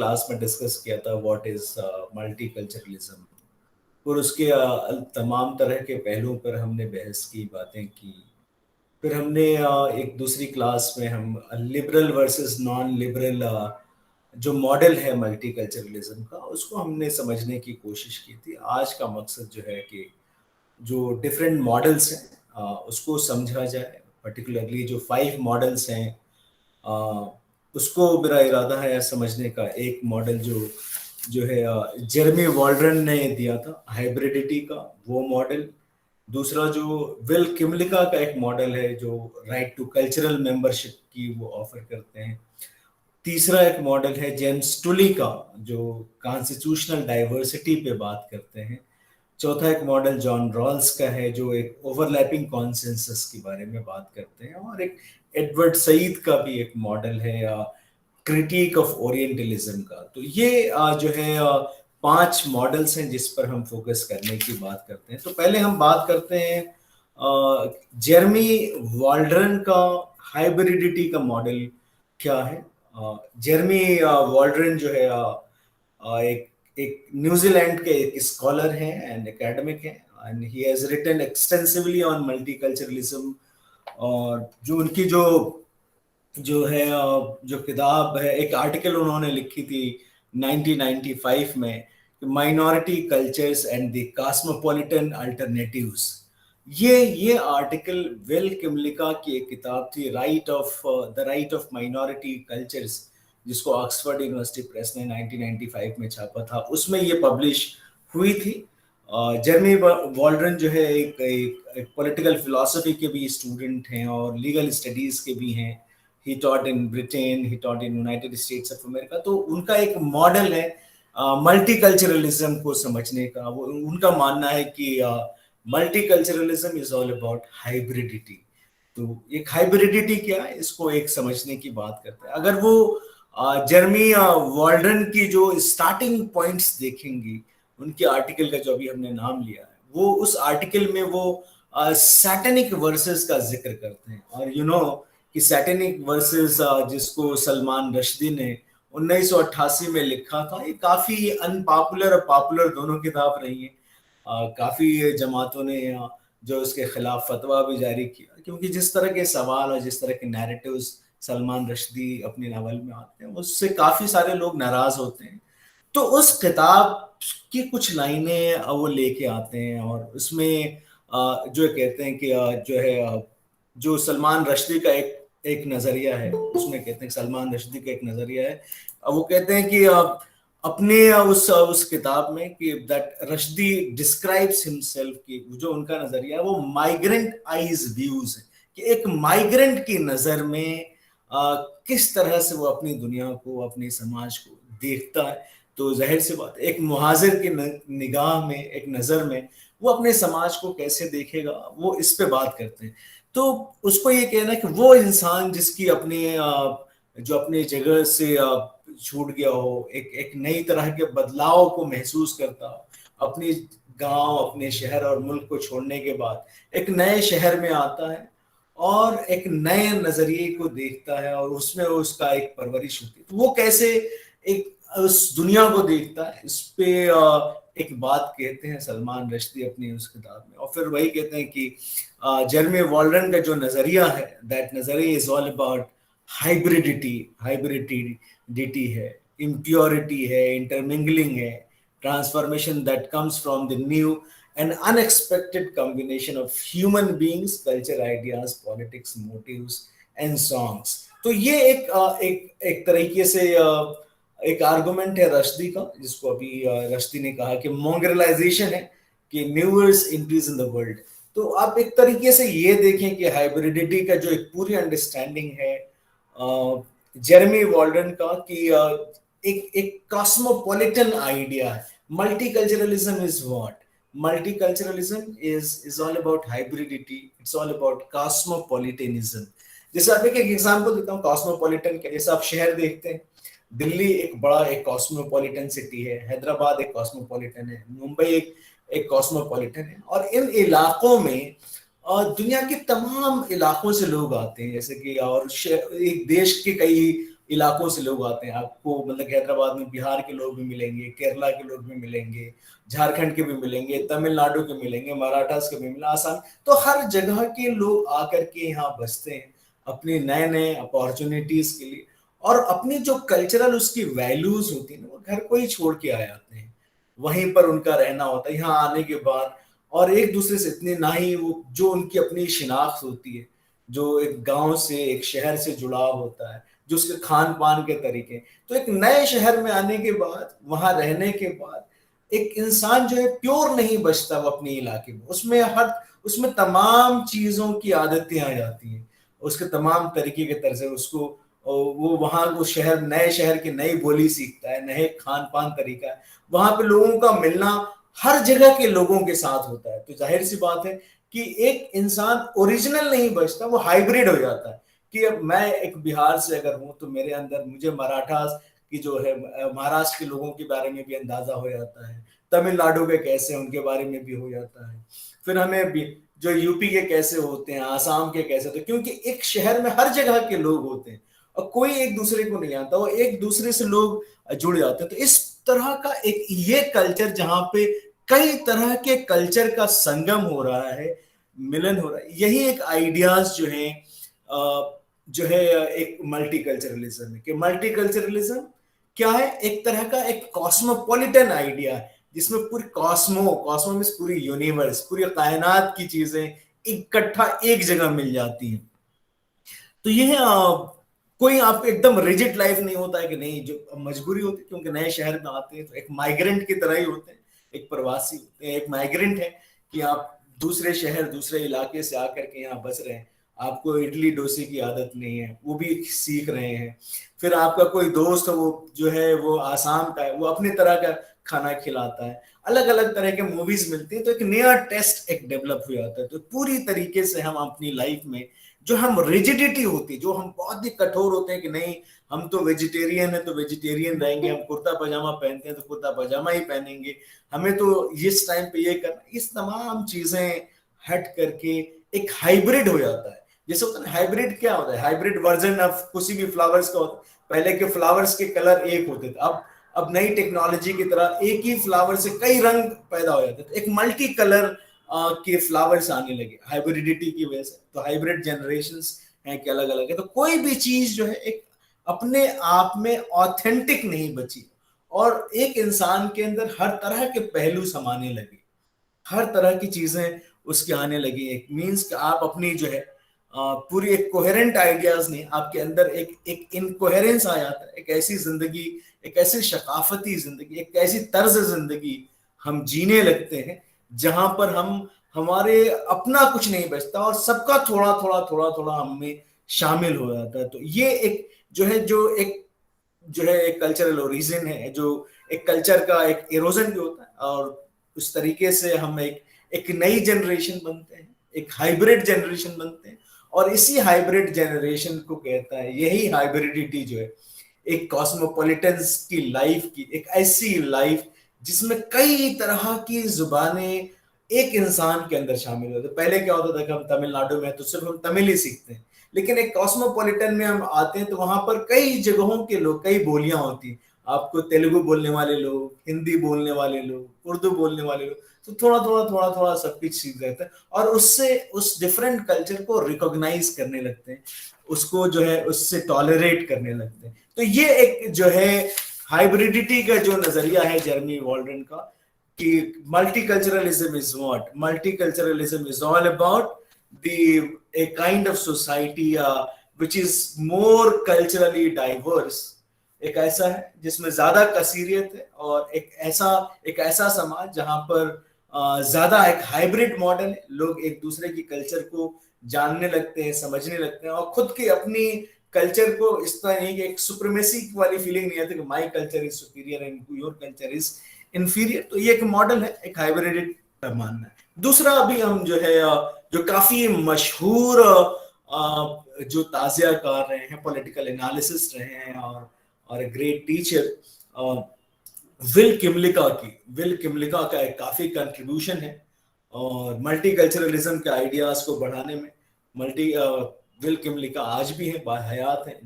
Class में discuss किया था व्हाट इज मल्टीकल्चरलिज्म, और उसके तमाम तरह के पहलुओं पर हमने बहस की, बातें की। फिर हमने एक दूसरी क्लास में हम लिबरल वर्सेस नॉन लिबरल जो मॉडल है मल्टीकल्चरलिज्म का, उसको हमने समझने की कोशिश की थी। आज का मकसद जो है कि जो डिफरेंट मॉडल्स हैं उसको समझा जाए, पर्टिकुलरली जो 5 मॉडल्स हैं उसको मेरा इरादा है समझने का। एक मॉडल जो जो है जेरेमी वॉल्ड्रन ने दिया था, हाइब्रिडिटी का, वो मॉडल। दूसरा जो विल किमलिका का एक मॉडल है जो राइट टू कल्चरल मेंबरशिप की वो ऑफर करते हैं। तीसरा एक मॉडल है जेम्स टुली का जो कॉन्स्टिट्यूशनल डाइवर्सिटी पे बात करते हैं। चौथा एक मॉडल जॉन रॉल्स का है जो एक ओवरलैपिंग कॉन्सेंसस के बारे में बात करते हैं। और एक एडवर्ड सईद का भी एक मॉडल है क्रिटिक ऑफ ओरिएंटलिज्म का। तो ये जो है 5 मॉडल्स हैं जिस पर हम फोकस करने की बात करते हैं। तो पहले हम बात करते हैं जेरेमी वॉल्ड्रन का हाइब्रिडिटी का मॉडल क्या है। जेरेमी वॉल्ड्रन जो है एक एक न्यूजीलैंड के एक स्कॉलर हैं एंड एकेडमिक हैं, and he has written extensively on multiculturalism. और जो उनकी जो जो है जो किताब है, एक आर्टिकल उन्होंने लिखी थी 1995 में, minority cultures and the cosmopolitan alternatives. ये आर्टिकल विल किमलिका की एक किताब थी, the right of minority cultures, जिसको ऑक्सफोर्ड यूनिवर्सिटी प्रेस ने 1995 में छापा था, उसमें ये पब्लिश हुई थी। जेरेमी वॉल्ड्रन जो है एक पॉलिटिकल फिलॉसफी के भी स्टूडेंट हैं और लीगल स्टडीज के भी हैं। He taught in Britain, he taught in United states of America. तो उनका एक मॉडल है मल्टीकल्चरलिज्म को समझने का। वो उनका मानना है कि multiculturalism is all about hybridity. तो एक हाइब्रिडिटी क्या है, इसको एक समझने की बात करते हैं। अगर वो जेरेमी वॉल्ड्रन की जो स्टार्टिंग पॉइंट्स देखेंगी, उनके आर्टिकल का जो अभी हमने नाम लिया है, वो उस आर्टिकल में वो सैटेनिक वर्सेस का जिक्र करते हैं। और कि सैटेनिक वर्सेस जिसको सलमान रश्दी ने 1988 में लिखा था, ये काफी अनपॉपुलर और पॉपुलर दोनों किताब रही है। काफी जमातों ने जो इसके खिलाफ फतवा भी जारी किया, क्योंकि जिस तरह के सवाल और जिस तरह के नैरेटिव्स सलमान रश्दी अपने नावल में आते हैं, उससे काफी सारे लोग नाराज होते हैं। तो उस किताब की कुछ लाइनें वो लेके आते हैं और उसमें जो कहते हैं कि जो है जो सलमान रश्दी का एक नजरिया है, उसमें कहते हैं सलमान रश्दी का एक नजरिया है। वो कहते हैं कि अपने उस किताब में कि दैट रश्दी डिस्क्राइब्स हिमसेल्फ, की जो उनका नजरिया है वो माइग्रेंट आईज व्यूज है, कि एक माइग्रेंट की नजर में किस तरह से वो अपनी दुनिया को, अपने समाज को देखता है। तो जाहिर सी बात, एक मुहाजिर की निगाह में, एक नजर में वो अपने समाज को कैसे देखेगा, वो इस पे बात करते हैं। तो उसको ये कहना है कि वो इंसान जिसकी अपने जो अपनी जगह से छूट गया हो, एक नई तरह के बदलाव को महसूस करता हो, अपनी गांव, अपने शहर और मुल्क को छोड़ने के बाद एक नए शहर में आता है और एक नए नजरिए को देखता है और उसमें उसका एक परवरिश होती है। तो वो कैसे एक उस दुनिया को देखता है, इस पे एक बात कहते हैं सलमान रश्दी अपनी उस किताब में। और फिर वही कहते हैं कि जेरेमी वॉल्ड्रन का जो नजरिया है, दैट नजरिया इज ऑल अबाउट हाइब्रिडिटी है, इम्प्योरिटी है, इंटरमिंगलिंग है, transformation that comes from the new and unexpected combination of human beings, culture, ideas, politics, motives and songs. तो ये एक तरीके से एक आर्गुमेंट है रश्दी का, जिसको अभी रश्दी ने कहा कि मॉन्ग्रलाइजेशन है, कि न्यूअर्स इंक्रीज इन द वर्ल्ड। तो आप एक तरीके से ये देखें कि हाइब्रिडिटी का जो एक पूरी अंडरस्टैंडिंग है जेरेमी वॉल्ड्रन का, कि एक कॉस्मोपॉलिटन आइडिया है। Multiculturalism is what? Multiculturalism is all about hybridity, it's all about cosmopolitanism. जैसे आप एक एग्जांपल देता हूँ कॉस्मोपॉलिटन के। जैसे आप शहर देखते हैं, दिल्ली एक बड़ा एक कॉस्मोपॉलिटन सिटी है, हैदराबाद एक कॉस्मोपॉलिटन है, मुंबई एक कॉस्मोपॉलिटन है। और इन इलाकों में दुनिया के तमाम इलाकों से लोग आते हैं, जैसे कि और एक देश के कई इलाकों से लोग आते हैं। आपको मतलब हैदराबाद में बिहार के लोग भी मिलेंगे, केरला के लोग भी मिलेंगे, झारखंड के भी मिलेंगे, तमिलनाडु के मिलेंगे, मराठास के भी मिलेंगे, आसाम। तो हर जगह के लोग आकर के यहाँ बसते हैं अपनी नए नए अपॉर्चुनिटीज के लिए, और अपनी जो कल्चरल उसकी वैल्यूज होती है ना, वो घर को ही छोड़ के आ जाते हैं, वहीं पर उनका रहना होता है यहाँ आने के बाद। और एक दूसरे से इतने ना ही वो जो उनकी अपनी शिनाख्त होती है, जो एक गांव से एक शहर से जुड़ाव होता है, जो उसके खान पान के तरीके, तो एक नए शहर में आने के बाद, वहां रहने के बाद, एक इंसान जो है प्योर नहीं बचता वो अपने इलाके में। उसमें तमाम चीजों की आदतें आ जाती हैं, उसके तमाम तरीके के तरह से उसको, वो वहां वो शहर, नए शहर की नई बोली सीखता है, नए खान पान तरीका है, वहां पे लोगों का मिलना हर जगह के लोगों के साथ होता है। तो जाहिर सी बात है कि एक इंसान ओरिजिनल नहीं बचता, वो हाइब्रिड हो जाता है। कि अब मैं एक बिहार से अगर हूं तो मेरे अंदर मुझे मराठा की जो है, महाराष्ट्र के लोगों के बारे में भी अंदाजा हो जाता है, तमिलनाडु के कैसे उनके बारे में भी हो जाता है, फिर हमें भी जो यूपी के कैसे होते हैं, आसाम के कैसे होते हैं, क्योंकि एक शहर में हर जगह के लोग होते हैं और कोई एक दूसरे को नहीं आता, वो एक दूसरे से लोग जुड़ जाते हैं। तो इस तरह का एक ये कल्चर जहां पे कई तरह के कल्चर का संगम हो रहा है, मिलन हो रहा है, यही एक आइडियाज जो है एक मल्टीकल्चरलिज्म है। कि मल्टीकल्चरलिज्म क्या है? एक तरह का एक कॉस्मोपॉलिटन आइडिया है, जिसमें पूरी कॉस्मो में पूरी यूनिवर्स, पूरी कायनात की चीजें इकट्ठा एक जगह मिल जाती हैं। तो यह कोई आपको एकदम रिजिड लाइफ नहीं होता है कि नहीं, जो मजबूरी होती है, क्योंकि नए शहर में आते हैं तो एक माइग्रेंट की तरह ही होते हैं, एक प्रवासी होते हैं, एक माइग्रेंट है कि आप दूसरे शहर, दूसरे इलाके से आकर के यहाँ बस रहे हैं। आपको इडली डोसे की आदत नहीं है, वो भी सीख रहे हैं। फिर आपका कोई दोस्त वो जो है वो आसाम का है, वो अपनी तरह का खाना खिलाता है, अलग अलग तरह के मूवीज मिलती हैं, तो एक नया टेस्ट एक डेवलप हो जाता है। तो पूरी तरीके से हम अपनी लाइफ में जो हम रिजिडिटी होती है, जो हम बहुत ही कठोर होते हैं कि नहीं हम तो वेजिटेरियन है तो वेजिटेरियन रहेंगे, हम कुर्ता पजामा पहनते हैं तो कुर्ता पजामा ही पहनेंगे, हमें तो इस टाइम पे ये करना, इस तमाम चीजें हट करके एक हाइब्रिड हो जाता है। जैसे होता है हाइब्रिड, क्या होता है? हाइब्रिड वर्जन ऑफ किसी भी फ्लावर्स का होता है। पहले के फ्लावर्स के कलर एक होते थे, अब नई टेक्नोलॉजी की तरह एक ही फ्लावर से कई रंग पैदा हो जाते थे, एक मल्टी कलर के फ्लावर्स आने लगे हाइब्रिडिटी की वजह से। तो हाइब्रिड जनरेशंस हैं कि अलग अलग है, तो कोई भी चीज जो है एक अपने आप में ऑथेंटिक नहीं बची, और एक इंसान के अंदर हर तरह के पहलू समाने लगे, हर तरह की चीजें उसके आने लगी। एक मीन्स कि आप अपनी जो है पूरी एक कोहेरेंट आइडियाज नहीं, आपके अंदर एक एक इनकोहेरेंस आ जाता है। एक ऐसी जिंदगी, एक ऐसी सकाफती जिंदगी, एक ऐसी तर्ज जिंदगी हम जीने लगते हैं जहां पर हम, हमारे अपना कुछ नहीं बचता और सबका थोड़ा थोड़ा थोड़ा थोड़ा हम में शामिल हो जाता है। तो ये एक जो है एक कल्चरल ओरिजिन है, जो एक कल्चर का एक इरोजन भी होता है, और उस तरीके से हम एक एक नई जनरेशन बनते हैं, एक हाइब्रिड जनरेशन बनते हैं। और इसी हाइब्रिड जनरेशन को कहता है, यही हाइब्रिडिटी जो है एक कॉस्मोपॉलिटन्स की लाइफ की, एक ऐसी लाइफ जिसमें कई तरह की जुबानें एक इंसान के अंदर शामिल होते। पहले क्या होता था कि हम तमिलनाडु में तो सिर्फ हम तमिल ही सीखते हैं, लेकिन एक कॉस्मोपॉलिटन में हम आते हैं तो वहां पर कई जगहों के लोग, कई बोलियां होती हैं। आपको तेलुगु बोलने वाले लोग, हिंदी बोलने वाले लोग, उर्दू बोलने वाले लोग, तो थोड़ा थोड़ा थोड़ा थोड़ा सब कुछ सीख जाता है, और उससे उस डिफरेंट कल्चर को रिकॉग्नाइज करने लगते हैं, उसको जो है उससे टॉलरेट करने लगते हैं। तो ये एक जो है हाइब्रिडिटी का जो नजरिया है जर्मी वॉल्डन का, कि multiculturalism is what? Multiculturalism is all about a kind of society which is more culturally diverse. एक ऐसा है जिसमें ज्यादा कसीरियत है, और एक ऐसा समाज जहां पर ज्यादा एक हाइब्रिड मॉडल है। लोग एक दूसरे की कल्चर को जानने लगते हैं, समझने लगते हैं, और खुद की अपनी कल्चर को इस तरह नहीं कि एक सुप्रीमेसी वाली फीलिंग नहीं आती कि my culture is superior and your culture is inferior. तो ये एक मॉडल है, एक हाइब्रिड मानना है। दूसरा अभी हम जो है जो काफी मशहूर जो ताजियाकार रहे हैं, पॉलिटिकल एनालिसिस रहे हैं, और ग्रेट टीचर विल किमलिका का एक काफी कंट्रीब्यूशन है और मल्टीकल्चरलिज्म के आइडियाज को बढ़ाने में। विल किमलिका आज भी है, बाहयात है,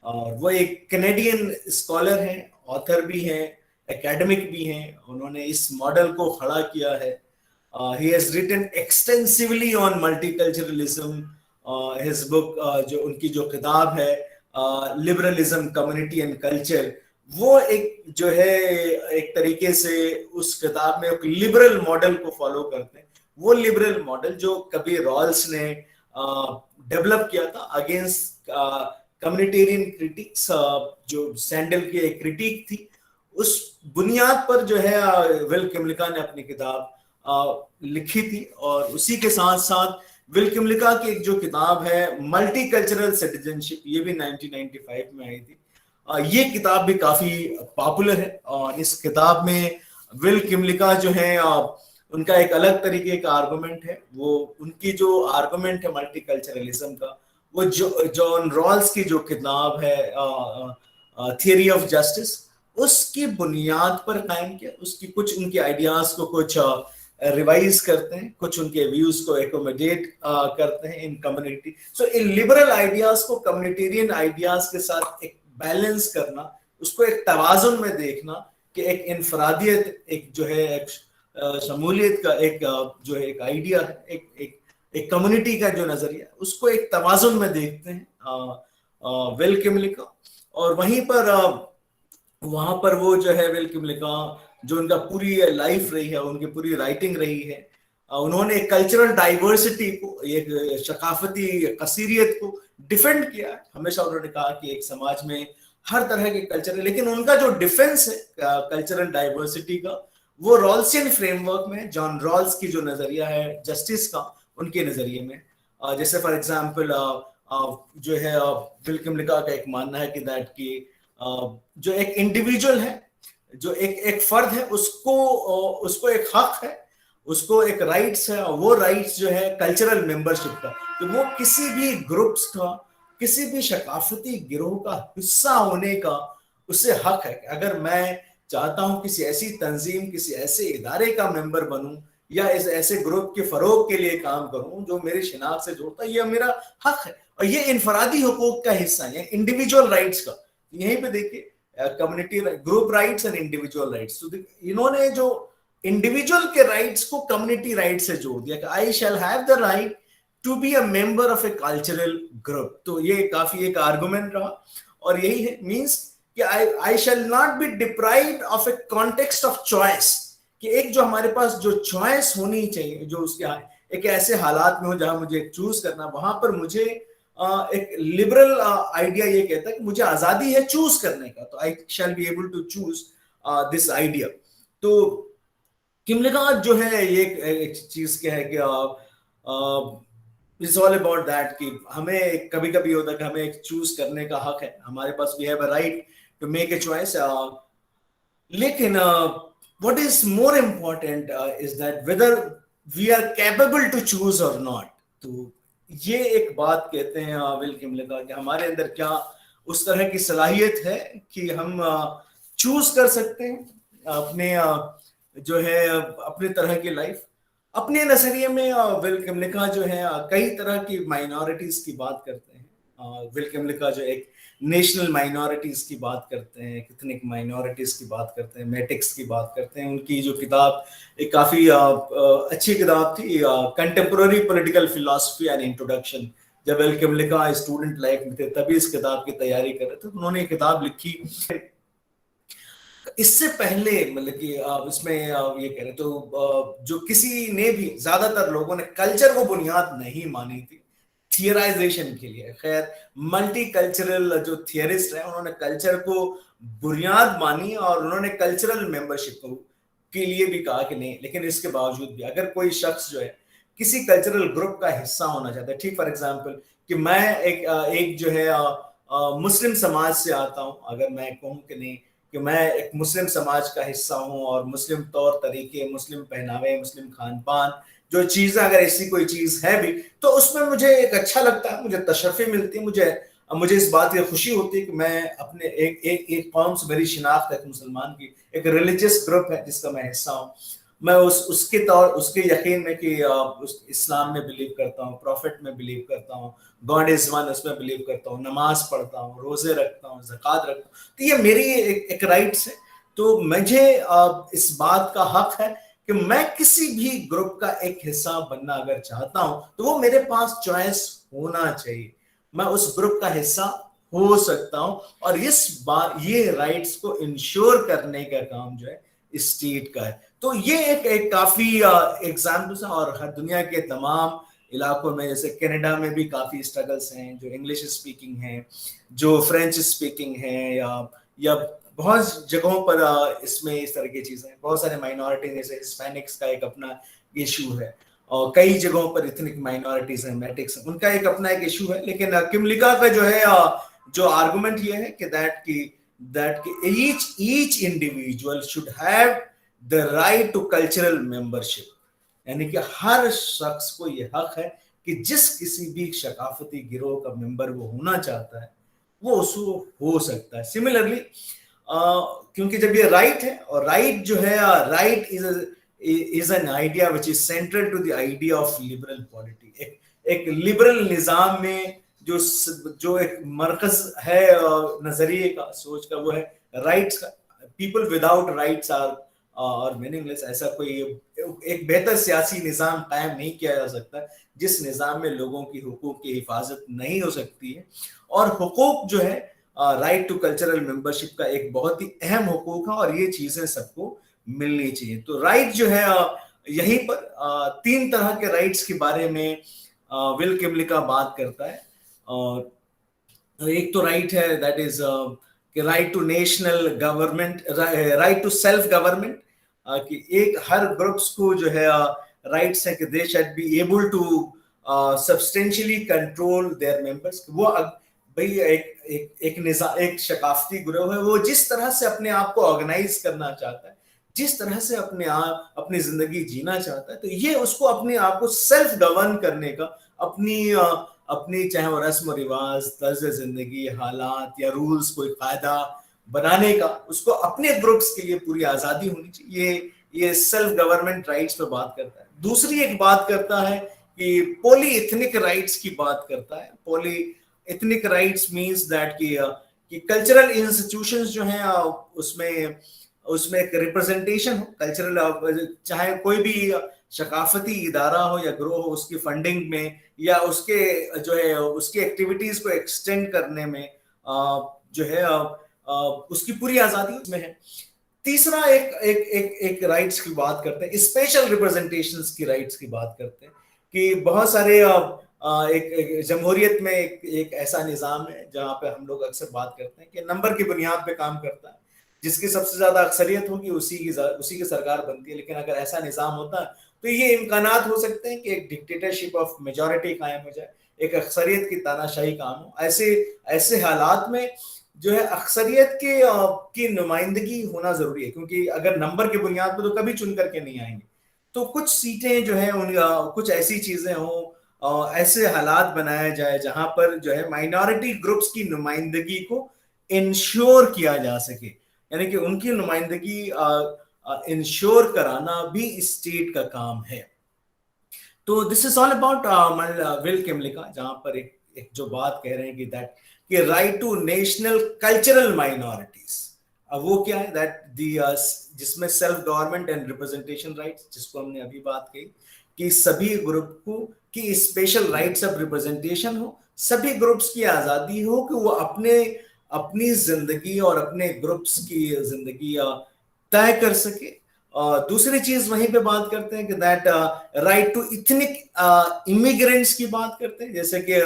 और वो एक कैनेडियन स्कॉलर हैं, ऑथर भी हैं, एकेडमिक भी हैं। उन्होंने इस मॉडल को खड़ा किया है। He has written extensively on multiculturalism. His book, जो उनकी जो किताब है लिबरलिज्म, कम्युनिटी एंड कल्चर, वो एक जो है एक तरीके से उस किताब में एक लिबरल मॉडल को फॉलो करते हैं। वो लिबरल मॉडल जो कभी रॉल्स ने डेवलप किया था अगेंस्ट कम्युनिटेरियन क्रिटिक्स, जो सैंडल की एक क्रिटिक थी, उस बुनियाद पर जो है विल किमलिका ने अपनी किताब लिखी थी। और उसी के साथ साथ विल किमलिका की एक जो किताब है मल्टीकल्चरल सिटीजनशिप, ये भी 1995 में आई थी। ये किताब भी काफी पॉपुलर है। और इस किताब में विल किमलिका जो है उनका एक अलग तरीके का आर्गुमेंट है। वो उनकी जो आर्गुमेंट है मल्टीकल्चरलिज्म का, वो जो जॉन रॉल्स की जो किताब है थियरी ऑफ जस्टिस, उसकी बुनियाद पर कायम किया। उसकी कुछ उनके आइडियाज को कुछ रिवाइज करते हैं, कुछ उनके व्यूज को एकोमोडेट करते हैं इन कम्युनिटी। सो इन लिबरल आइडियाज को कम्युनिटेरियन आइडियाज के साथ एक बैलेंस करना, उसको एक तवाजुन में देखना कि एक इनफरादियत, एक जो है एक शमूलियत का एक जो है एक आइडिया है, एक कम्युनिटी का जो नजरिया, उसको एक तवाजुन में देखते हैं विल किमलिका। और वहीं पर वहां पर वो जो है विल किमलिका, जो उनका पूरी लाइफ रही है, उनकी पूरी राइटिंग रही है, उन्होंने कल्चरल डाइवर्सिटी को, एक सकाफती कसीरियत को डिफेंड किया है। हमेशा उन्होंने कहा कि एक समाज में हर तरह के कल्चर है, लेकिन उनका जो डिफेंस है कल्चरल डाइवर्सिटी का, वो रॉल्सियन फ्रेमवर्क में, जॉन रॉल्स की जो नजरिया है जस्टिस का, उनके नजरिए में। जैसे फॉर एग्जांपल जो है विल किमलिका का एक मानना है कि दैट की जो एक इंडिविजुअल है, जो एक फर्द है, उसको एक हक है, उसको एक राइट्स है, और वो राइट्स जो है कल्चरल मेंबरशिप का, तो वो किसी भी ग्रुप्स का, किसी भी सकाफती गिरोह का हिस्सा होने का उससे हक है। अगर मैं चाहता हूं किसी ऐसी तंजीम, किसी ऐसे इदारे का मेंबर बनूं, या इस ऐसे ग्रुप के फरोग के लिए काम करूं जो मेरी शिनाख्त से जोड़ता है, ये मेरा हक है। और ये इनफरादी हुकूक का हिस्सा है, इंडिविजुअल राइट्स का। यहीं पे देखिए community group rights and individual rights, तो इन्होंने जो इंडिविजुअल के राइट्स को कम्युनिटी राइट्स से जोड़ दिया कि I shall have the right to be a member of a cultural group. तो ये काफी एक आर्गुमेंट रहा, और यही है मींस कि I shall not be deprived of a context of choice, कि एक जो हमारे पास जो चॉइस होनी चाहिए, जो उसके एक ऐसे हालात में हो जहां मुझे चूज करना, वहां पर मुझे एक लिबरल आइडिया ये कहता है कि मुझे आजादी है चूज करने का, तो I shall be able to choose this idea. तो किमलिका जो है ये एक चीज क्या है कि इट्स ऑल अबाउट दैट कि हमें कभी कभी होता है कि हमें एक चूज करने का हक है, हमारे पास we have a right to make a choice, लेकिन what is more important is that whether we are capable to choose or not। तो ये एक बात कहते हैं विल किमलिका कि हमारे अंदर क्या उस तरह की सलाहियत है कि हम चूज कर सकते हैं अपने जो है अपने तरह की लाइफ। अपने नजरिए में विल किमलिका जो है कई तरह की माइनॉरिटीज की बात करते हैं। विल किमलिका जो एक नेशनल माइनॉरिटीज की बात करते हैं, कितने माइनॉरिटीज की बात करते हैं, मैटिक्स की बात करते हैं। उनकी जो किताब एक काफी अच्छी किताब थी, contemporary political philosophy and introduction. जब विल किमलिका स्टूडेंट लाइफ में थे तभी इस किताब की तैयारी कर रहे थे, तो उन्होंने ये किताब लिखी। इससे पहले मतलब कि इसमें ये कह रहे तो जो किसी ने भी, ज्यादातर लोगों ने कल्चर को बुनियाद नहीं मानी थी थियराइजेशन के लिए। खैर मल्टी कल्चरल जो थियरिस्ट है उन्होंने कल्चर को बुनियाद मानी और उन्होंने कल्चरल मेंबरशिप के लिए भी कहा कि नहीं, लेकिन इसके बावजूद भी अगर कोई शख्स जो है किसी कल्चरल ग्रुप का हिस्सा होना चाहता है, ठीक फॉर एग्जांपल कि मैं एक जो है मुस्लिम समाज से आता हूं, अगर मैं कहूं कि नहीं कि मैं एक मुस्लिम समाज का हिस्सा हूं और मुस्लिम तौर तरीके, मुस्लिम पहनावे, मुस्लिम खान पान जो चीजें, अगर ऐसी कोई चीज है भी तो उसमें मुझे एक अच्छा लगता है, मुझे तशर्फी मिलती है, मुझे इस बात की खुशी होती है कि मैं अपने एक कौम से मेरी शिनाख्त है मुसलमान की, एक रिलीजियस ग्रुप है जिसका मैं हिस्सा हूँ। मैं उसके तौर उसके यकीन में कि उस इस्लाम में बिलीव करता हूँ, प्रॉफिट में बिलीव करता हूँ, गॉड इज वन उसमें बिलीव करता हूँ, नमाज पढ़ता हूँ, रोजे रखता हूँ, ज़कात रखता हूँ, तो ये मेरी एक राइट्स है। तो मुझे इस बात का हक है कि मैं किसी भी ग्रुप का एक हिस्सा बनना अगर चाहता हूं तो वो मेरे पास चॉइस होना चाहिए, मैं उस ग्रुप का हिस्सा हो सकता हूं। और इस बात ये राइट्स को इंश्योर करने का काम जो है स्टेट का है। तो ये एक काफी एग्जाम्पल्स है, और हर दुनिया के तमाम इलाकों में, जैसे कनाडा में भी काफी स्ट्रगल्स हैं, जो इंग्लिश स्पीकिंग हैं, जो फ्रेंच स्पीकिंग हैं, या बहुत जगहों पर इसमें इस तरह की चीजें हैं। बहुत सारे माइनॉरिटी जैसे हिस्पैनिक्स का एक अपना इशू है, और कई जगहों पर इथनिक माइनॉरिटीज हैं, मैटिक्स, उनका एक अपना एक इशू है। लेकिन किमलिका का जो है जो आर्गुमेंट ये है कि that each individual should have the right to cultural membership, यानी कि हर शख्स को ये हक है कि जिस किसी भी सकाफती गिरोह का मेंबर वो होना चाहता है वो उसको हो सकता है। सिमिलरली क्योंकि जब ये राइट है, और राइट जो है, right is an idea which is central to the idea of liberal polity. एक लिबरल निजाम में जो एक मरकज है नजरिए का, सोच का, वो है राइट्स का। पीपल विदाउट राइट्स आर और मीनिंगलेस। ऐसा कोई एक बेहतर सियासी निजाम कायम नहीं किया जा सकता जिस निजाम में लोगों की हुकूक की हिफाजत नहीं हो सकती है। और हुकूक जो है, राइट टू कल्चरल मेंबरशिप का एक बहुत ही अहम हुकूक है, और ये चीजें सबको मिलनी चाहिए। तो राइट जो है, यहीं पर तीन तरह के राइट्स के बारे में विल किमलिका बात करता है। और एक तो राइट है, that is right to national government, right to self government, कि एक हर ग्रुप्स को जो है राइट्स है कि they should be able to substantially control their members. वो भाई एक सकाफती ग्रोह है, वो जिस तरह से अपने आप को ऑर्गेनाइज करना चाहता है, जिस तरह से अपनी जिंदगी जीना चाहता है, तो ये उसको अपने आप को सेल्फ गवर्न करने का, अपनी चाहे वो रस्म रिवाज, तर्ज जिंदगी, हालात या रूल्स, कोई कायदा बनाने का, उसको अपने ग्रुप्स के लिए पूरी आजादी होनी चाहिए। ये सेल्फ गवर्नमेंट राइट्स पे बात करता है। दूसरी एक बात करता है कि पॉली इथनिक राइट्स की बात करता है। Poly ethnic rights means that कि कल्चरल इंस्टीट्यूशंस जो हैं उसमें एक रिप्रेजेंटेशन हो कल्चरल, चाहे कोई भी सकाफती इदारा हो या ग्रोह हो, उसकी फंडिंग में या उसके जो है उसकी एक्टिविटीज को एक्सटेंड करने में जो है उसकी पूरी आजादी उसमें है। तीसरा एक राइट्स की बात करते हैं, स्पेशल रिप्रेजेंटेशंस की राइट्स की बात करते हैं, कि बहुत सारे एक जमहूरियत में एक ऐसा निज़ाम है जहां पे हम लोग अक्सर बात करते हैं कि नंबर की बुनियाद पे काम करता है, जिसकी सबसे ज्यादा अक्सरियत होगी उसी की सरकार बनती है। लेकिन अगर ऐसा निज़ाम होता है तो ये इम्कानात हो सकते हैं कि एक डिक्टेटरशिप ऑफ मेजॉरिटी कायम हो जाए, एक अक्सरियत की तानाशाही काम हो। ऐसे हालात में जो है अक्सरियत की नुमाइंदगी होना जरूरी है, क्योंकि अगर नंबर की बुनियाद पर तो कभी चुन करके नहीं आएंगे। तो कुछ सीटें जो है कुछ ऐसी चीजें हों, ऐसे हालात बनाए जाए जहां पर जो है माइनॉरिटी ग्रुप्स की नुमाइंदगी को इंश्योर किया जा सके, यानी कि उनकी नुमाइंदगी इंश्योर कराना भी स्टेट का काम है। तो this is all about Will Kymlicka, जहां पर एक जो बात कह रहे हैं कि right to national cultural minorities. अब वो क्या है, दैट जिसमें self government and representation rights, जिसको हमने अभी बात की, कि सभी ग्रुप को की स्पेशल राइट्स ऑफ रिप्रेजेंटेशन हो, सभी ग्रुप्स की आजादी हो कि वो अपनी जिंदगी और अपने ग्रुप्स की जिंदगी तय कर सके। दूसरी चीज वहीं पे बात करते हैं कि that right to ethnic immigrants की बात करते हैं, जैसे कि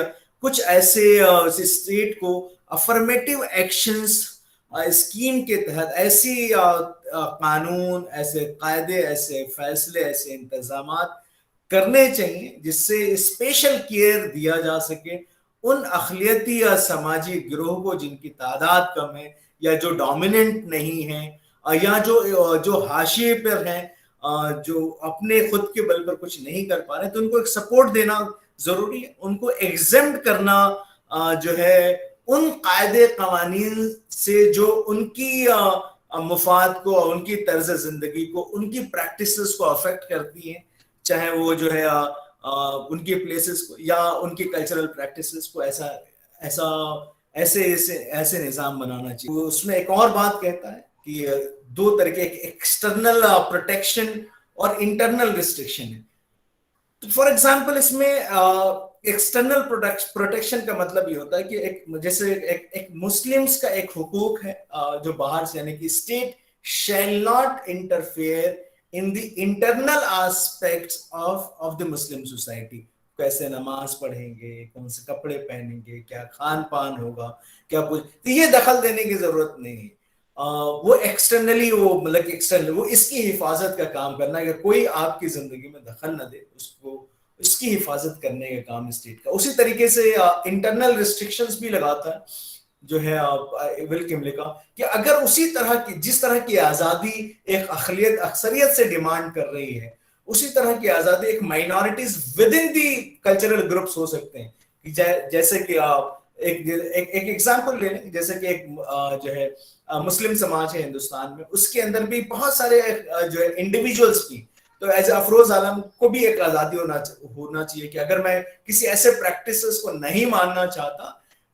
कुछ ऐसे स्टेट को अफर्मेटिव एक्शंस स्कीम के तहत ऐसी कानून, ऐसे कायदे, ऐसे फैसले, ऐसे इंतजामात करने चाहिए जिससे स्पेशल केयर दिया जा सके उन अखिलियती या समाजी गिरोह को जिनकी तादाद कम है या जो डोमिनेंट नहीं है या जो हाशिए पर हैं, जो अपने खुद के बल पर कुछ नहीं कर पा रहे, तो उनको एक सपोर्ट देना जरूरी है। उनको एग्जेम्प्ट करना जो है उन कायदे कवानीन से जो उनकी मुफाद को और उनकी तर्ज जिंदगी को, उनकी प्रैक्टिसेस को अफेक्ट करती हैं, चाहे वो जो है उनके प्लेसेस को या उनके कल्चरल प्रैक्टिसेस को ऐसा ऐसा ऐसे ऐसे ऐसे निजाम बनाना चाहिए। तो उसमें एक और बात कहता है कि दो तरह के एक्सटर्नल प्रोटेक्शन और इंटरनल रिस्ट्रिक्शन है। तो फॉर एग्जाम्पल इसमें एक्सटर्नल प्रोटेक्शन का मतलब ये होता है कि एक जैसे एक मुस्लिम्स का एक हुकूक है जो बाहर से, यानी कि state shall not interfere in the internal aspects of the Muslim society. कैसे नमाज पढ़ेंगे, कौन से कपड़े पहनेंगे, क्या खान पान होगा, क्या कुछ, तो ये दखल देने की जरूरत नहीं है। वो एक्सटर्नली, वो मतलब एक्सटर्नल वो इसकी हिफाजत का काम करना है कि कोई आपकी जिंदगी में दखल न दे, उसको इसकी हिफाजत करने का काम स्टेट का। उसी तरीके से इंटरनल रिस्ट्रिक्शंस भी लगाता है जो है विल किमले का, कि अगर उसी तरह की, जिस तरह की आजादी एक अखिलियत अक्सरियत से डिमांड कर रही है, उसी तरह की आजादी एक minorities with in the cultural groups हो सकते हैं। जैसे कि आप एक एग्जांपल ले लें, जैसे कि एक जो है मुस्लिम समाज है हिंदुस्तान में, उसके अंदर भी बहुत सारे जो है इंडिविजुअल्स भी, तो एज अफरोज आलम को भी एक आजादी होना चाहिए कि अगर मैं किसी ऐसे प्रैक्टिसेस को नहीं मानना चाहता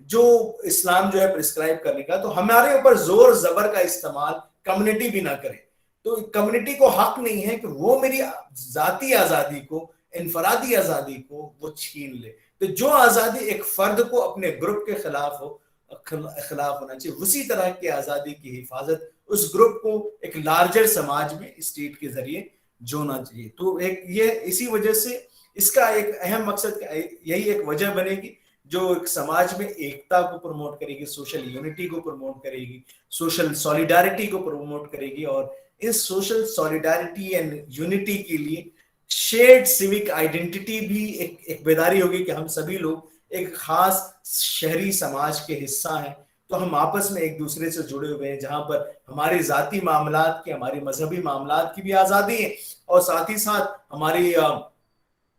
जो इस्लाम जो है प्रिस्क्राइब करने का, तो हमारे ऊपर जोर जबर का इस्तेमाल कम्युनिटी भी ना करे। तो कम्युनिटी को हक नहीं है कि वो मेरी जाती आजादी को, इनफरादी आजादी को वो छीन ले। तो जो आजादी एक फर्द को अपने ग्रुप के खिलाफ होना चाहिए, उसी तरह की आजादी की हिफाजत उस ग्रुप को एक लार्जर समाज में स्टेट के जरिए जोड़ना चाहिए। तो एक ये इसी वजह से इसका एक अहम मकसद यही एक वजह बनेगी जो एक समाज में एकता को प्रमोट करेगी, सोशल यूनिटी को प्रमोट करेगी, सोशल सॉलिडारिटी को प्रमोट करेगी, और इस सोशल सॉलिडारिटी एंड यूनिटी के लिए शेयर्ड सिविक आइडेंटिटी भी एक बेदारी होगी कि हम सभी लोग एक खास शहरी समाज के हिस्सा हैं। तो हम आपस में एक दूसरे से जुड़े हुए हैं, जहां पर हमारे जाती मामलात की, हमारी मजहबी मामलात की भी आजादी है, और साथ ही साथ हमारी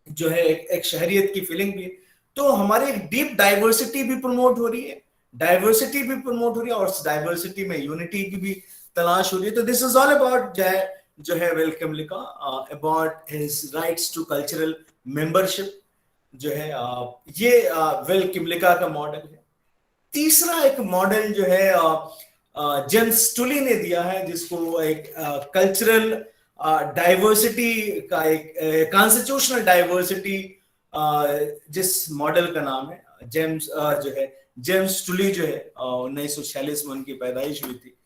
जो है एक शहरियत की फीलिंग भी। तो हमारी एक डीप डाइवर्सिटी भी प्रमोट हो रही है, और उस डाइवर्सिटी में यूनिटी की भी तलाश हो रही है। तो दिस इज ऑल अबाउट जो है विल किमले का about his rights to cultural membership जो है ये विल किमलिका का मॉडल है। तीसरा एक मॉडल जो है जेम्स टुली ने दिया है, जिसको एक कल्चरल डाइवर्सिटी का, एक कॉन्स्टिट्यूशनल डाइवर्सिटी, जिस मॉडल का नाम है जेम्स टुली जो है 1946 में उनकी पैदाइश हुई थी,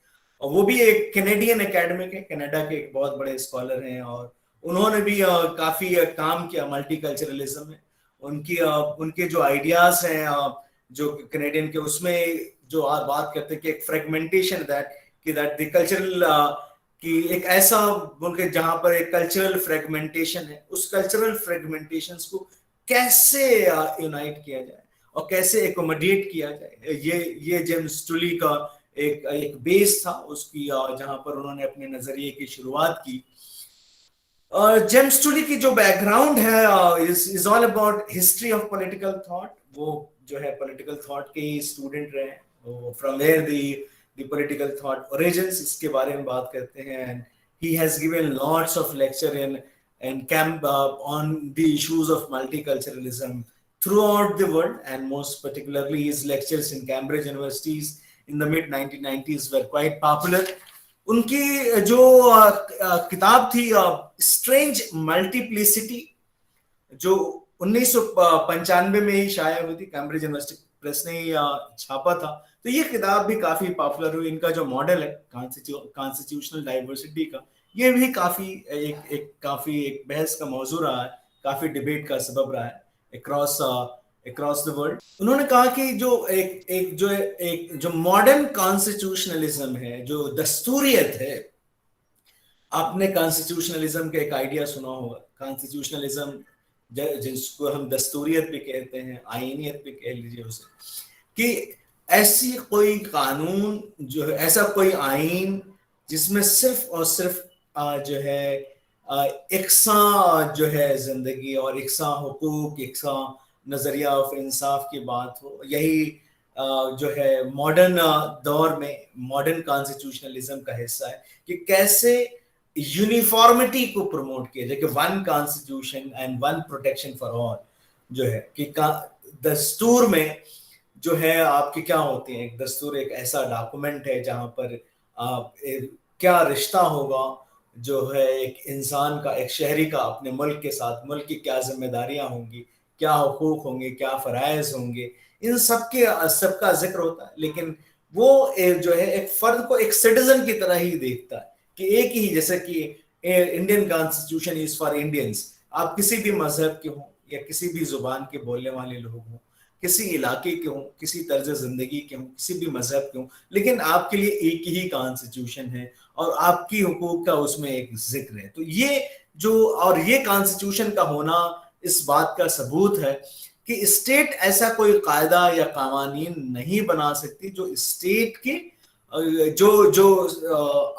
और वो भी एक कैनेडियन एकेडमिक है, कनाडा के एक बहुत बड़े स्कॉलर हैं, और उन्होंने भी काफी काम किया मल्टीकल्चरलिज्म में। उनके जो आइडियाज हैं जो कैनेडियन के, उसमें जो आप बात करते हैं कि एक फ्रेगमेंटेशन दैट द कल्चरल कि एक ऐसा मुल्क है जहां पर एक कल्चरल फ्रेगमेंटेशन है, उस कल्चरल फ्रेगमेंटेशंस को कैसे यूनाइट किया जाए और कैसे एकोमोडेट किया जाए, ये जेम्स टुली का एक बेस था उसकी, जहां पर उन्होंने अपने नजरिए की शुरुआत की। जेम्स टुली की जो बैकग्राउंड है is all about history of political thought. वो जो है पॉलिटिकल थॉट के ही स्टूडेंट रहे, from where the political thought origins, इसके बारे में बात करते हैं। And he has given lots of lecture in camp on the issues of multiculturalism throughout the world, and most particularly his lectures in Cambridge universities in the mid 1990s were quite popular. उनकी जो किताब थी strange multiplicity, जो 1995 में ही शाया हुई थी, Cambridge university press ने छापा था। तो ये किताब भी काफी पॉपुलर हुई। इनका जो मॉडल है कॉन्स्टिट्यूशनल डाइवर्सिटी का, ये भी काफी एक बहस का मौजू रहा है, काफी डिबेट का सबब रहा है across the world। उन्होंने कहा कि जो मॉडर्न कॉन्स्टिट्यूशनलिज्म है, जो दस्तूरियत है, आपने कॉन्स्टिट्यूशनलिज्म का एक आइडिया सुना होगा, कॉन्स्टिट्यूशनलिज्म जिसको हम दस्तूरियत भी कहते हैं, आईनियत भी कह लीजिए उसे, कि ऐसी कोई कानून जो है, ऐसा कोई आईन जिसमें सिर्फ और सिर्फ जो है एकसा जो है जिंदगी और एकसा हुकूक, एकसा नजरिया ऑफ इंसाफ की बात हो, यही जो है मॉडर्न दौर में मॉडर्न कॉन्स्टिट्यूशनलिज्म का हिस्सा है कि कैसे यूनिफॉर्मिटी को प्रमोट किया जाए कि one constitution and one protection for all, जो है कि दस्तूर में जो है आपकी क्या होती है, एक दस्तूर एक ऐसा डॉक्यूमेंट है जहां पर क्या रिश्ता होगा जो है एक इंसान का, एक शहरी का अपने मुल्क के साथ, मुल्क की क्या जिम्मेदारियां होंगी, क्या हुकूक होंगे, क्या फराइज होंगे, इन सबका जिक्र होता है। लेकिन वो जो है एक फर्द को एक सिटीजन की तरह ही देखता है कि एक ही, जैसे कि Indian constitution is for Indians, आप किसी भी मजहब के हों या किसी भी जुबान के बोलने वाले लोग हों, किसी इलाके के हों, किसी तर्ज जिंदगी के हों, किसी भी मजहब के हों, लेकिन आपके लिए एक ही कॉन्स्टिट्यूशन है और आपकी हुकूक का उसमें एक जिक्र है। तो ये जो, और ये कॉन्स्टिट्यूशन का होना इस बात का सबूत है कि स्टेट ऐसा कोई कायदा या कानून नहीं बना सकती जो स्टेट की जो जो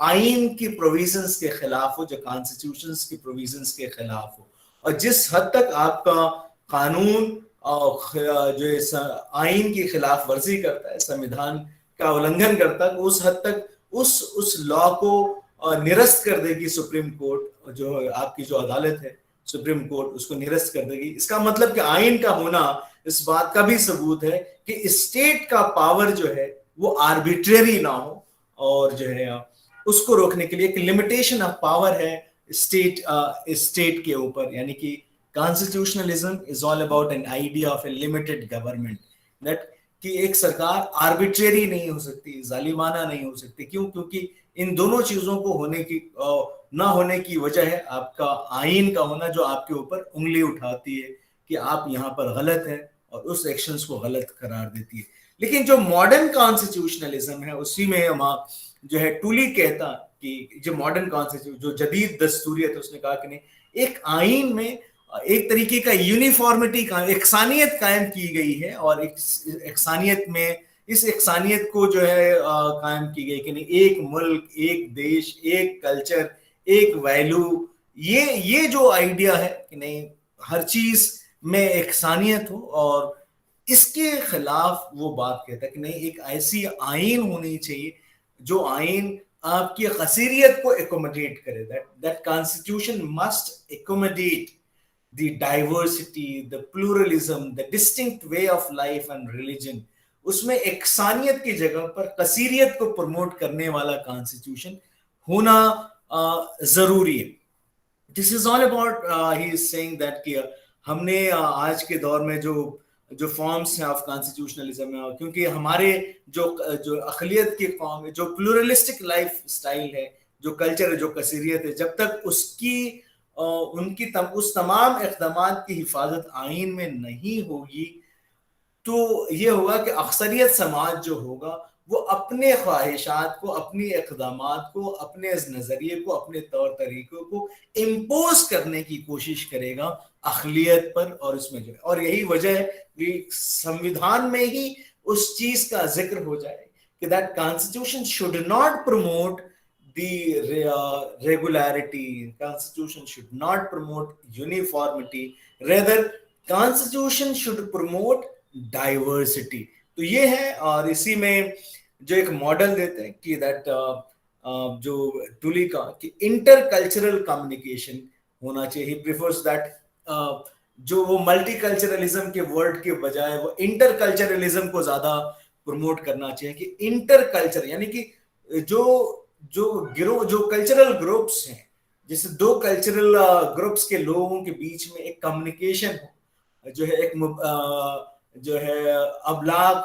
आइन की प्रोविजंस के खिलाफ हो, जो कॉन्स्टिट्यूशंस की प्रोविजंस के खिलाफ हो। और जिस हद तक आपका कानून जो आइन की खिलाफ वर्जी करता है, संविधान का उल्लंघन करता है, उस हद तक उस लॉ को निरस्त कर देगी सुप्रीम कोर्ट, जो आपकी जो अदालत है सुप्रीम कोर्ट, उसको निरस्त कर देगी। इसका मतलब कि आइन का होना इस बात का भी सबूत है कि स्टेट का पावर जो है वो आर्बिट्रेरी ना हो, और जो है उसको रोकने के लिए एक लिमिटेशन ऑफ पावर है स्टेट के ऊपर। यानी कि constitutionalism is all about an idea of A limited government, that कि एक सरकार आर्बिट्रेरी नहीं हो सकती, जालिमाना नहीं हो सकती। क्यों? क्योंकि इन दोनों चीजों को होने की ना होने की वजह है आपका आइन का होना, जो आपके ऊपर उंगली उठाती है कि आप यहाँ पर गलत है और उस एक्शंस को गलत करार देती है। लेकिन जो मॉडर्न कॉन्स्टिट्यूशनलिज्म है उसी में हम जो है टूली कहता कि जो मॉडर्न कॉन्स्टिट्यूशन, जो जदीद दस्तूरियत, उसने कहा कि नहीं, एक आइन में एक तरीके का यूनिफॉर्मिटी का एकसानियत कायम की गई है, और एकसानियत में इस एकसानियत को जो है कायम की गई कि नहीं, एक मुल्क, एक देश, एक कल्चर, एक वैल्यू, ये जो आइडिया है कि नहीं हर चीज में एकसानियत हो, और इसके खिलाफ वो बात कहता है कि नहीं, एक ऐसी आइन होनी चाहिए जो आइन आपकी कसीरियत को एकोमोडेट करे, that constitution must accommodate the diversity, the pluralism, the distinct way of life and religion। उसमें एकसानियत की जगह पर कसीरियत को प्रमोट करने वाला कॉन्स्टिट्यूशन होना जरूरी है। This is all about he is saying that कि हमने आज के दौर में जो फॉर्म्स हैं ऑफ कॉन्स्टिट्यूशनलिज्म, क्योंकि हमारे जो अकलियत की फॉर्म है, जो प्लूरलिस्टिक लाइफ स्टाइल है, जो कल्चर है, जो कसीरियत है, जब तक उसकी उस तमाम इक़दामात की हिफाजत आइन में नहीं होगी, तो ये होगा कि अक्सरियत समाज जो होगा वो अपने ख्वाहिशात को, अपनी इक़दामात को, अपने नजरिए को, अपने तौर तरीकों को इम्पोज करने की कोशिश करेगा अक़लियत पर। और इसमें जो है, और यही वजह है कि संविधान में ही उस चीज का जिक्र हो जाए कि that constitution should not promote the regularity, constitution should not promote uniformity, rather constitution should promote diversity। तो ये है, और इसी में जो एक मॉडल देते हैं कि दैट जो टूली का कि इंटरकल्चरल कम्युनिकेशन होना चाहिए, ही प्रेफर्स दैट जो वो मल्टीकल्चरलिज्म के वर्ड के बजाय वो इंटरकल्चरलिज्म को ज्यादा प्रमोट करना चाहिए कि इंटरकल्चर, यानी कि जो कल्चरल ग्रुप्स हैं, जैसे दो कल्चरल ग्रुप्स के लोगों के बीच में एक कम्युनिकेशन हो, जो है जो है अबलाग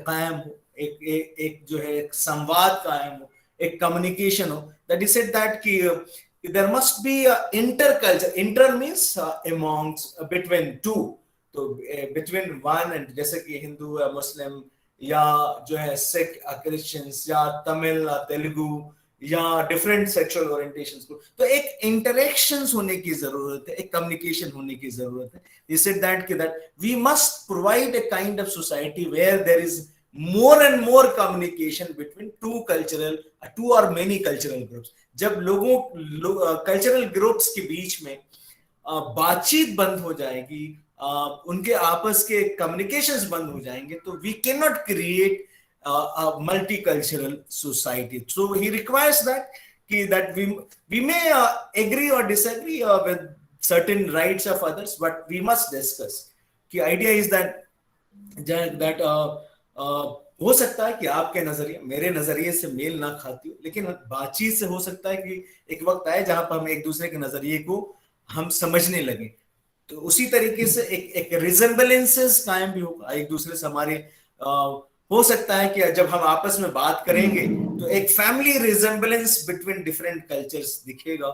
कायम हो, एक जो है एक संवाद कायम हो, एक कम्युनिकेशन हो, दैट इज सेड दैट कि there must be interculture, inter means amongst, between two, तो बिटवीन वन एंड, जैसे कि हिंदू या मुस्लिम या जो है सिख क्रिश्चियंस या तमिल तेलुगु या डिफरेंट सेक्सुअल ओरिएंटेशंस को, तो एक इंटरेक्शंस होने की जरूरत है, एक कम्युनिकेशन होने की जरूरत है। He said that we must provide a kind of society where there is more and more communication between two or many cultural groups। जब कल्चरल ग्रुप्स के बीच में बातचीत बंद हो जाएगी, उनके आपस के कम्युनिकेशंस बंद हो जाएंगे, तो we can not create multicultural society. So he requires that we may agree or disagree with certain rights of others, but we must discuss. The idea is that हो सकता है कि आपके नजरिए मेरे नजरिए से मेल ना खाती हो, लेकिन बातचीत से हो सकता है कि एक वक्त आए जहां पर हम एक दूसरे के नजरिए को हम समझने लगे। तो उसी तरीके से एक एक रिजेम्बलेंसेस कायम भी होगा एक दूसरे से हमारे। हो सकता है कि जब हम आपस में बात करेंगे तो एक family resemblance between different cultures दिखेगा।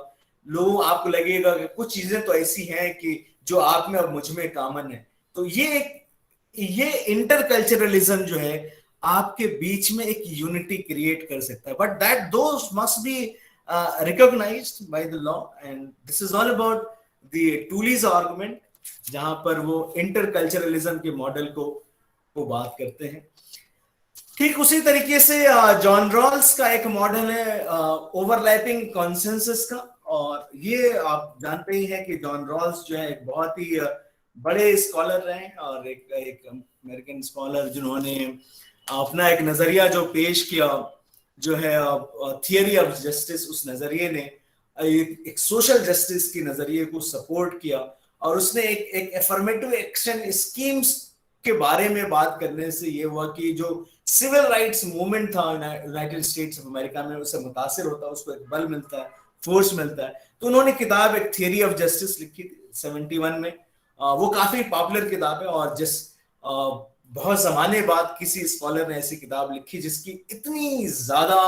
लोग आपको लगेगा कि कुछ चीजें तो ऐसी हैं कि जो आप में और मुझ में कॉमन है। तो ये इंटरकल्चरलिज्म जो है आपके बीच में एक यूनिटी क्रिएट कर सकता है, but that those must be recognised by the law. And this is all about the Tully's argument, जहां पर वो इंटरकल्चरलिज्म के मॉडल को बात करते हैं। ठीक उसी तरीके से जॉन रॉल्स का एक मॉडल है ओवरलैपिंग कॉन्सेंसस का, और ये आप जानते ही हैं कि जॉन रॉल्स जो है एक बहुत ही बड़े स्कॉलर रहे और एक अमेरिकन स्कॉलर जिन्होंने अपना एक नजरिया जो पेश किया, जो है थियरी ऑफ जस्टिस, उस नजरिए ने एक सोशल जस्टिस के नजरिए को सपोर्ट किया, और उसने एक अफर्मेटिव एक्शन स्कीम्स के बारे में बात करने से ये हुआ कि जो सिविल राइट्स मूवमेंट था यूनाइटेड स्टेट्स ऑफ अमेरिका में, उससे मुतासिर होता है, उसको एक बल मिलता है, फोर्स मिलता है। तो उन्होंने किताब एक थियरी ऑफ जस्टिस लिखी थी 71 में। वो काफी पॉपुलर किताब है, और बहुत जमाने बाद किसी स्कॉलर ने ऐसी किताब लिखी जिसकी इतनी ज्यादा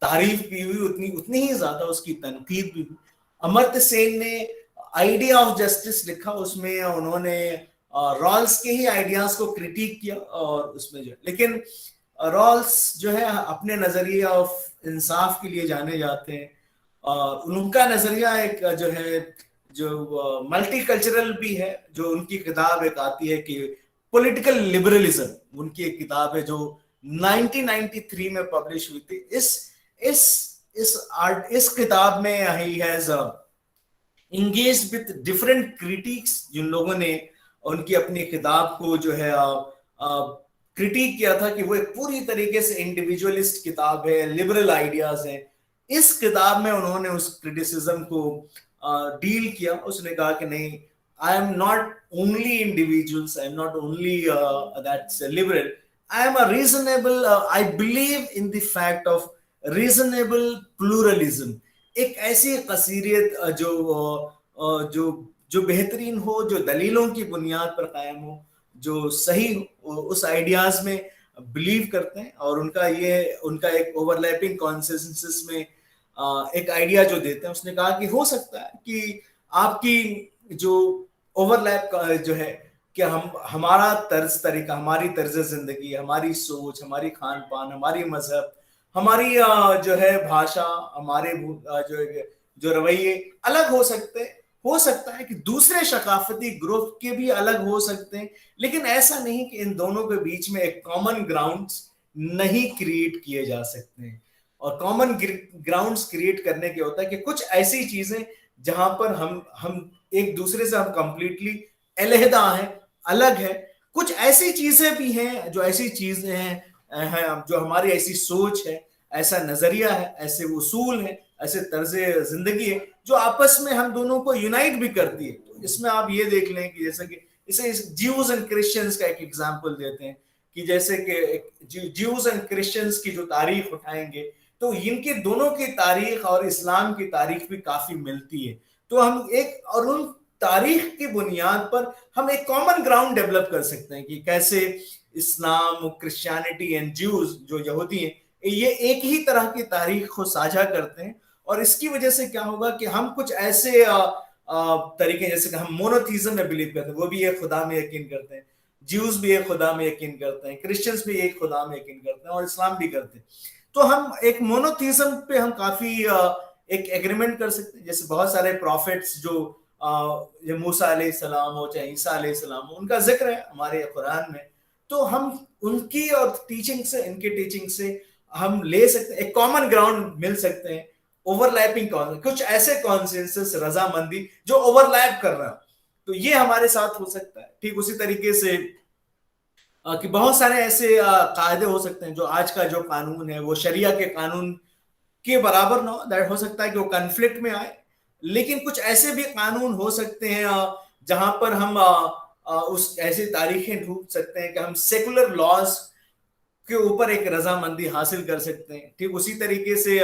तारीफ भी हुई, उतनी ही ज्यादा उसकी तनकीद भी हुई। अमर्त्य सेन ने आइडिया ऑफ जस्टिस लिखा, उसमें उन्होंने रॉल्स के ही आइडियाज को क्रिटिक किया, और उसमें जो लेकिन रॉल्स जो है अपने नजरिए ऑफ इंसाफ के लिए जाने जाते हैं, और उनका नजरिया एक जो है जो मल्टीकल्चरल भी है। जो उनकी किताब एक आती है कि पॉलिटिकल लिबरलिज्म, उनकी एक किताब है जो 1993 में पब्लिश हुई थी। इस किताब में he has engaged with different critics, जिन लोगों ने उनकी अपनी किताब को जो है क्रिटिक किया था कि वो एक पूरी तरीके से इंडिविजुअलिस्ट किताब है, लिबरल आइडियाज है। इस किताब में उन्होंने उस क्रिटिसिज्म को डील किया। उसने कहा कि नहीं, I am not only individuals, I am not only that's liberal, I am a reasonable, I believe in the fact of reasonable pluralism. एक ऐसी कसीरियत जो बेहतरीन हो, जो दलीलों की बुनियाद पर कायम हो, जो सही हो, उस आइडियाज में बिलीव करते हैं। और उनका एक ओवरलैपिंग कॉन्सेंसस में एक आइडिया जो देते हैं। उसने कहा कि हो सकता है कि आपकी जो ओवरलैप जो है कि हमारा तरीका, हमारी तर्ज जिंदगी, हमारी सोच, हमारी खान पान, हमारी मजहब, हमारी जो है भाषा, हमारे जो रवैये अलग हो सकता है कि दूसरे सकाफती ग्रुप के भी अलग हो सकते हैं, लेकिन ऐसा नहीं कि इन दोनों के बीच में एक कॉमन ग्राउंड्स नहीं क्रिएट किए जा सकते हैं। और कॉमन ग्राउंड्स क्रिएट करने के होता है कि कुछ ऐसी चीजें जहां पर हम एक दूसरे से हम कंप्लीटली अलहदा हैं, अलग है। कुछ ऐसी चीजें भी हैं जो ऐसी चीजें हैं जो हमारी ऐसी सोच है, ऐसा नजरिया है, ऐसे उसूल है, ऐसे तर्जे जिंदगी है जो आपस में हम दोनों को यूनाइट भी करती है। तो इसमें आप ये देख लें कि जैसे कि इसे ज्यूज एंड क्रिश्चियंस का एक एग्जांपल देते हैं कि जैसे कि ज्यूज एंड क्रिश्चियंस की जो तारीख उठाएंगे तो इनके दोनों की तारीख और इस्लाम की तारीख भी काफी मिलती है। तो हम उन तारीख की बुनियाद पर हम एक कॉमन ग्राउंड डेवलप कर सकते हैं कि कैसे इस्लाम, क्रिश्चियनिटी एंड ज्यूज जो यहूदी हैं, ये एक ही तरह की तारीख को साझा करते हैं। और इसकी वजह से क्या होगा कि हम कुछ ऐसे तरीके, जैसे कि हम मोनोथीज्म में बिलीव करते हैं, वो भी एक खुदा में यकीन करते हैं, ज्यूज भी एक खुदा में यकीन करते हैं, क्रिश्चियंस भी एक खुदा में यकीन करते हैं, और इस्लाम भी करते हैं। तो हम एक मोनोथीज्म पे हम काफी एक एग्रीमेंट कर सकते हैं। जैसे बहुत सारे प्रॉफिट्स जो मूसा अलैहिस्सलाम हो चाहे ईसा अलैहिस्सलाम हो, उनका जिक्र है हमारे कुरान में। तो हम उनकी और टीचिंग से, इनके टीचिंग से हम ले सकते हैं, एक कॉमन ग्राउंड मिल सकते हैं। ओवरलैपिंग कुछ ऐसे कॉन्सेंसस, रजामंदी जो ओवरलैप कर रहा है, तो ये हमारे साथ हो सकता है। ठीक उसी तरीके से कि बहुत सारे ऐसे कायदे हो सकते हैं जो आज का जो कानून है वो शरिया के कानून के बराबर ना हो, दैट हो सकता है कि वो कन्फ्लिक्ट में आए। लेकिन कुछ ऐसे भी कानून हो सकते हैं जहां पर हम उस ऐसी तारीखें ढूंढ सकते हैं कि हम सेकुलर लॉज के ऊपर एक रजामंदी हासिल कर सकते हैं। ठीक उसी तरीके से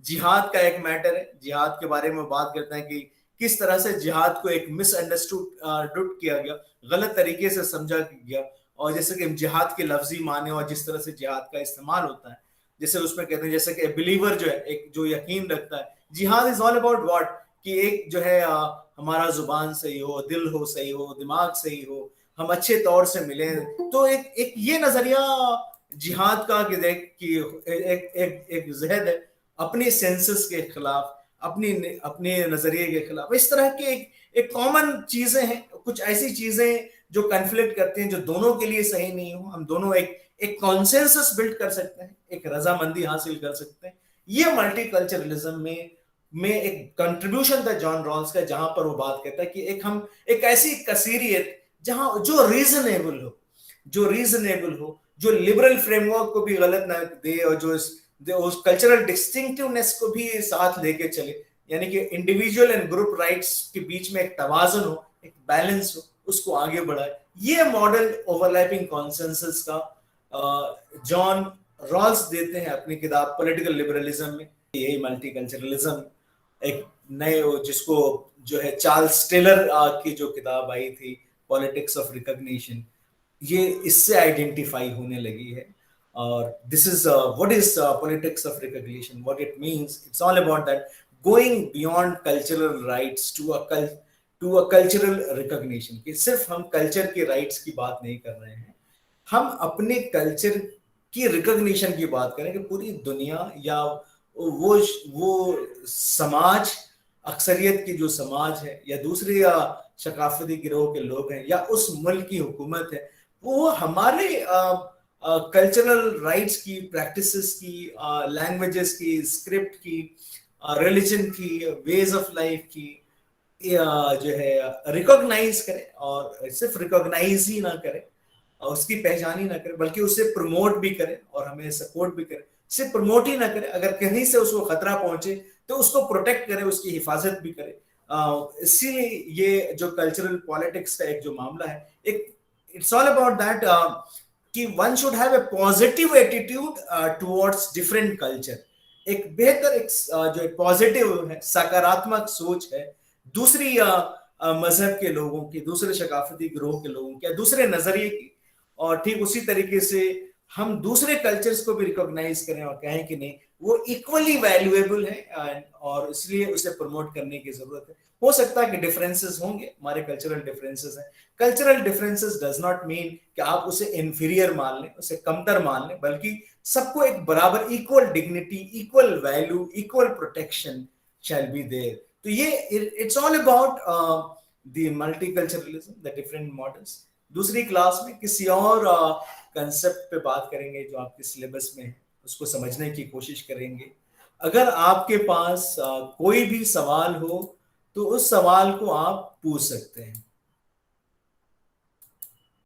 जिहाद का एक मैटर है, जिहाद के बारे में बात करते हैं कि किस तरह से जिहाद को एक मिसअंडरस्टूड किया गया, गलत तरीके से समझा गया। और जैसे कि हम जिहाद के लफ्जी माने और जिस तरह से जिहाद का इस्तेमाल होता है, जैसे उसमें कहते हैं जैसे कि बिलीवर जो है, एक जो यकीन रखता है, जिहाद इज ऑल अबाउट व्हाट, कि एक जो है हमारा जुबान सही हो, दिल हो सही हो, दिमाग सही हो, हम अच्छे तौर से मिले। तो एक एक ये नजरिया जिहाद का कि देख कि एक जहद है अपनी सेंसेस के खिलाफ, अपनी अपने नजरिए के खिलाफ। इस तरह की एक कॉमन चीजें हैं, कुछ ऐसी चीजें जो कन्फ्लिक्ट करती हैं, जो दोनों के लिए सही नहीं हो, हम दोनों एक एक कॉन्सेंसस बिल्ड कर सकते हैं, एक रजामंदी हासिल कर सकते हैं। ये मल्टीकल्चरलिज्म में एक कंट्रीब्यूशन था जॉन रॉल्स का, जहां पर वो बात करता है कि एक ऐसी कसीरियत जहां जो रीजनेबल हो, जो लिबरल फ्रेमवर्क को भी गलत ना दे, और जो उस कल्चरल डिस्टिंक्टिवनेस को भी साथ लेके चले, यानी कि इंडिविजुअल एंड ग्रुप राइट्स के बीच में एक तवाज़ुन हो, एक बैलेंस हो, उसको आगे बढ़ाए। ये मॉडल ओवरलैपिंग कॉन्सेंसस का जॉन रॉल्स देते हैं अपनी किताब पॉलिटिकल लिबरलिज्म में। यही मल्टीकल्चरलिज्म एक नए जिसको जो है चार्ल्स टेलर की जो किताब आई थी पॉलिटिक्स ऑफ रिकॉग्निशन, ये इससे आइडेंटिफाई होने लगी है। और this is what is politics of recognition, what it means, it's all about that going beyond cultural rights to a cultural recognition, कि सिर्फ हम कल्चर के राइट्स की बात नहीं कर रहे हैं, हम अपने कल्चर की रिकॉग्निशन की बात करें कि पूरी दुनिया या वो समाज, अक्सरियत की जो समाज है या दूसरे या सकाफती गिरोह के लोग हैं या उस मुल्क की हुकूमत है, वो हमारे कल्चरल राइट्स की, प्रैक्टिसेस की, लैंग्वेजेस की, स्क्रिप्ट की, रिलीजन की, वेज ऑफ लाइफ की जो है रिकॉग्नाइज करे, और सिर्फ रिकॉग्नाइज ही ना करे और उसकी पहचान ही ना करे, बल्कि उसे प्रमोट भी करे और हमें सपोर्ट भी करे। सिर्फ प्रमोट ही ना करे, अगर कहीं से उसको खतरा पहुंचे तो उसको प्रोटेक्ट करे, उसकी हिफाजत भी करे। इसीलिए ये जो कल्चरल पॉलिटिक्स का एक जो मामला है, एक इट्स ऑल अबाउट दैट कि one should have a positive attitude towards different culture. एक बेहतर एक जो पॉजिटिव है, सकारात्मक सोच है दूसरी मजहब के लोगों की, दूसरे सकाफती ग्रोह के लोगों की या दूसरे नजरिए की। और ठीक उसी तरीके से हम दूसरे कल्चर्स को भी रिकॉग्नाइज करें और कहें कि नहीं, वो इक्वली वैल्यूएबल है और इसलिए उसे प्रमोट करने की जरूरत है। हो सकता है कि डिफरेंसेस होंगे, हमारे कल्चरल डिफरेंसेस हैं। Cultural differences does not mean कि आप उसे इंफीरियर मान लें, उसे कमतर मान लें, बल्कि सबको एक बराबर equal dignity, equal value, equal protection shall be there. तो ये it's all about the multiculturalism, the different models. दूसरी क्लास में किसी और कंसेप्ट पे बात करेंगे जो आपके सिलेबस में है, उसको समझने की कोशिश करेंगे। अगर आपके पास कोई भी सवाल हो तो उस सवाल को आप पूछ सकते हैं।